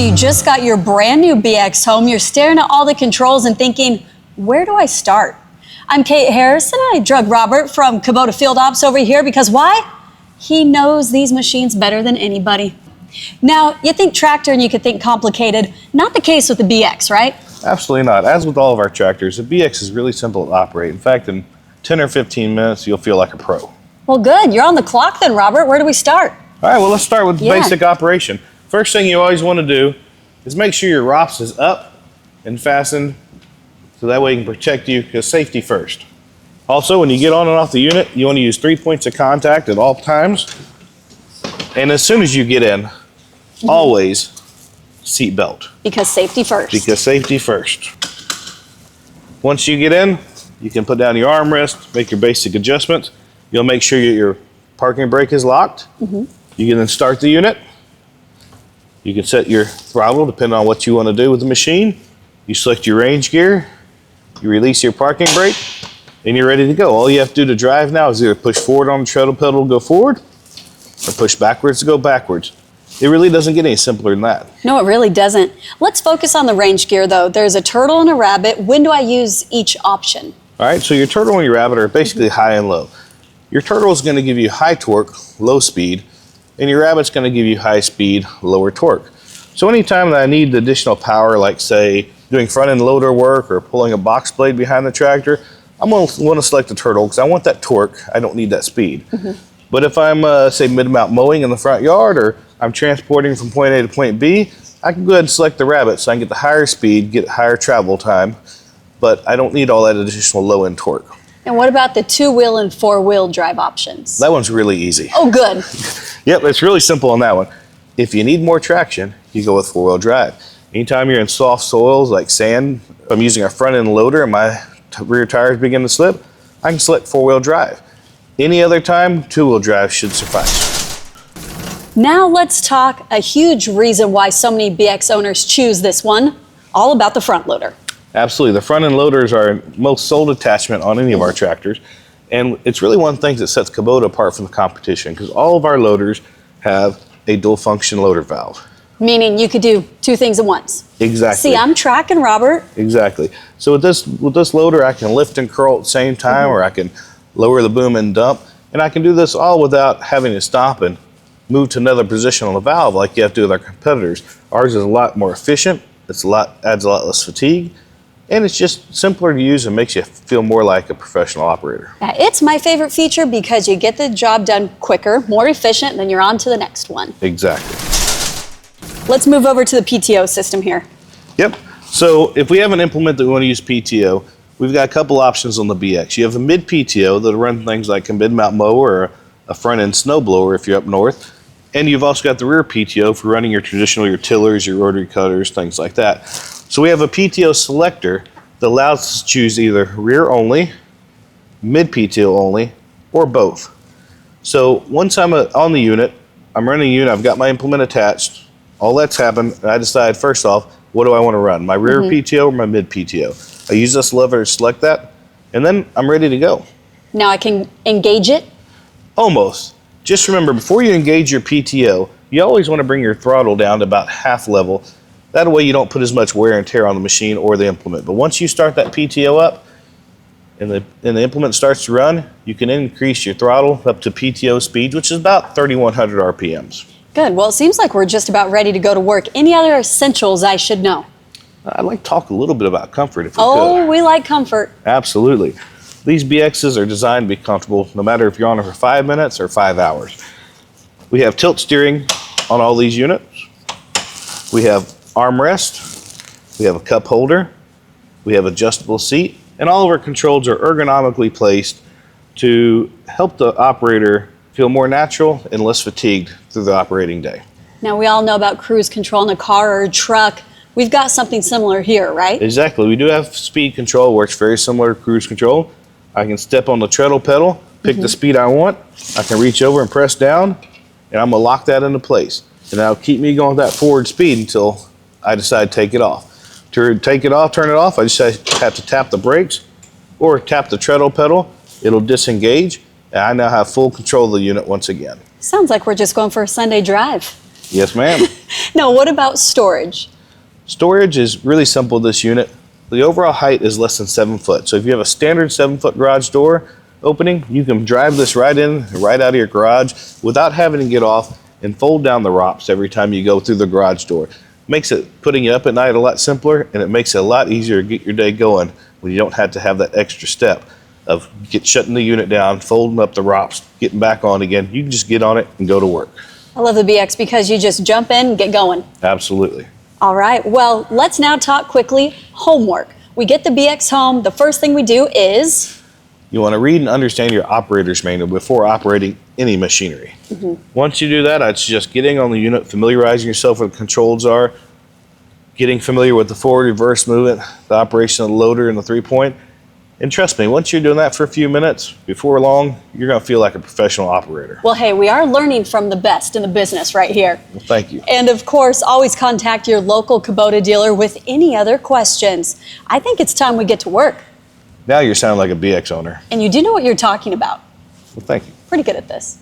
you just got your brand new BX home, you're staring at all the controls and thinking, where do I start? I'm Kate Harrison. I drug Robert from Kubota Field Ops over here because why? He knows these machines better than anybody. Now, you think tractor and you could think complicated. Not the case with the BX, right? Absolutely not. As with all of our tractors, the BX is really simple to operate. In fact, in 10 or 15 minutes, you'll feel like a pro. Well, good. You're on the clock then, Robert. Where do we start? All right, well, let's start with basic operation. First thing you always want to do is make sure your ROPS is up and fastened so that way it can protect you, because safety first. Also, when you get on and off the unit, you want to use 3 points of contact at all times. And as soon as you get in, always seat belt. Because safety first. Because safety first. Once you get in, you can put down your armrest, make your basic adjustments. You'll make sure your parking brake is locked. You can then start the unit. You can set your throttle depending on what you want to do with the machine. You select your range gear, you release your parking brake, and you're ready to go. All you have to do to drive now is either push forward on the treadle pedal to go forward, or push backwards to go backwards. It really doesn't get any simpler than that. No, it really doesn't. Let's focus on the range gear though. There's a turtle and a rabbit. When do I use each option? All right, so your turtle and your rabbit are basically high and low. Your turtle is going to give you high torque, low speed, and your rabbit's going to give you high speed, lower torque. So anytime that I need additional power, like say doing front end loader work or pulling a box blade behind the tractor, I'm going to want to select the turtle because I want that torque. I don't need that speed. But if I'm say mid-mount mowing in the front yard, or I'm transporting from point A to point B, I can go ahead and select the rabbit so I can get the higher speed, get higher travel time, but I don't need all that additional low end torque. And what about the 2-wheel and 4-wheel drive options? That one's really easy. Oh, good. Yep, it's really simple on that one. If you need more traction, you go with 4-wheel drive. Anytime you're in soft soils like sand, if I'm using a front end loader and my rear tires begin to slip, I can select 4-wheel drive. Any other time, 2-wheel drive should suffice. Now let's talk a huge reason why so many BX owners choose this one, all about the front loader. Absolutely. The front end loaders are our most sold attachment on any of our tractors. And it's really one of the things that sets Kubota apart from the competition, because all of our loaders have a dual function loader valve. Meaning you could do 2 things at once. Exactly. See, I'm tracking, Robert. Exactly. So with this loader, I can lift and curl at the same time, or I can lower the boom and dump. And I can do this all without having to stop and move to another position on the valve like you have to with our competitors. Ours is a lot more efficient. Adds a lot less fatigue. And it's just simpler to use and makes you feel more like a professional operator. Yeah, it's my favorite feature because you get the job done quicker, more efficient, and then you're on to the next one. Exactly. Let's move over to the PTO system here. Yep. So if we have an implement that we want to use PTO, we've got a couple options on the BX. You have a mid PTO that'll run things like a mid-mount mower or a front-end snow blower if you're up north. And you've also got the rear PTO for running your tillers, your rotary cutters, things like that. So we have a PTO selector that allows us to choose either rear only, mid PTO only, or both. So once I'm on the unit, I'm running the unit, I've got my implement attached, all that's happened, and I decide first off, what do I want to run, my rear PTO or my mid PTO? I use this lever to select that, and then I'm ready to go. Now I can engage it? Almost. Just remember, before you engage your PTO, you always want to bring your throttle down to about half level. That way you don't put as much wear and tear on the machine or the implement. But once you start that PTO up and the implement starts to run, you can increase your throttle up to PTO speed, which is about 3,100 RPMs. Good. Well, it seems like we're just about ready to go to work. Any other essentials I should know? I'd like to talk a little bit about comfort if we could. Oh, we like comfort. Absolutely. These BXs are designed to be comfortable no matter if you're on it for 5 minutes or 5 hours. We have tilt steering on all these units. We have armrest. We have a cup holder. We have adjustable seat. And all of our controls are ergonomically placed to help the operator feel more natural and less fatigued through the operating day. Now, we all know about cruise control in a car or a truck. We've got something similar here, right? Exactly. We do have speed control, works very similar to cruise control. I can step on the treadle pedal, pick the speed I want. I can reach over and press down, and I'm going to lock that into place. And that'll keep me going with that forward speed until I decide to take it off. To take it off, turn it off, I just have to tap the brakes or tap the treadle pedal. It'll disengage, and I now have full control of the unit once again. Sounds like we're just going for a Sunday drive. Yes, ma'am. Now, what about storage? Storage is really simple with this unit. The overall height is less than 7 foot. So if you have a standard 7-foot garage door opening, you can drive this right in, right out of your garage without having to get off and fold down the ROPS every time you go through the garage door. Makes it putting you up at night a lot simpler, and it makes it a lot easier to get your day going when you don't have to have that extra step of shutting the unit down, folding up the ROPS, getting back on again. You can just get on it and go to work. I love the BX because you just jump in and get going. Absolutely. All right, well, let's now talk quickly homework. We get the BX home. The first thing we do is... You want to read and understand your operator's manual before operating any machinery. Once you do that, I'd suggest getting on the unit, familiarizing yourself with what the controls are, getting familiar with the forward, reverse movement, the operation of the loader and the 3-point. And trust me, once you're doing that for a few minutes, before long, you're going to feel like a professional operator. Well, hey, we are learning from the best in the business right here. Well, thank you. And of course, always contact your local Kubota dealer with any other questions. I think it's time we get to work. Now you're sounding like a BX owner. And you do know what you're talking about. Well, thank you. Pretty good at this.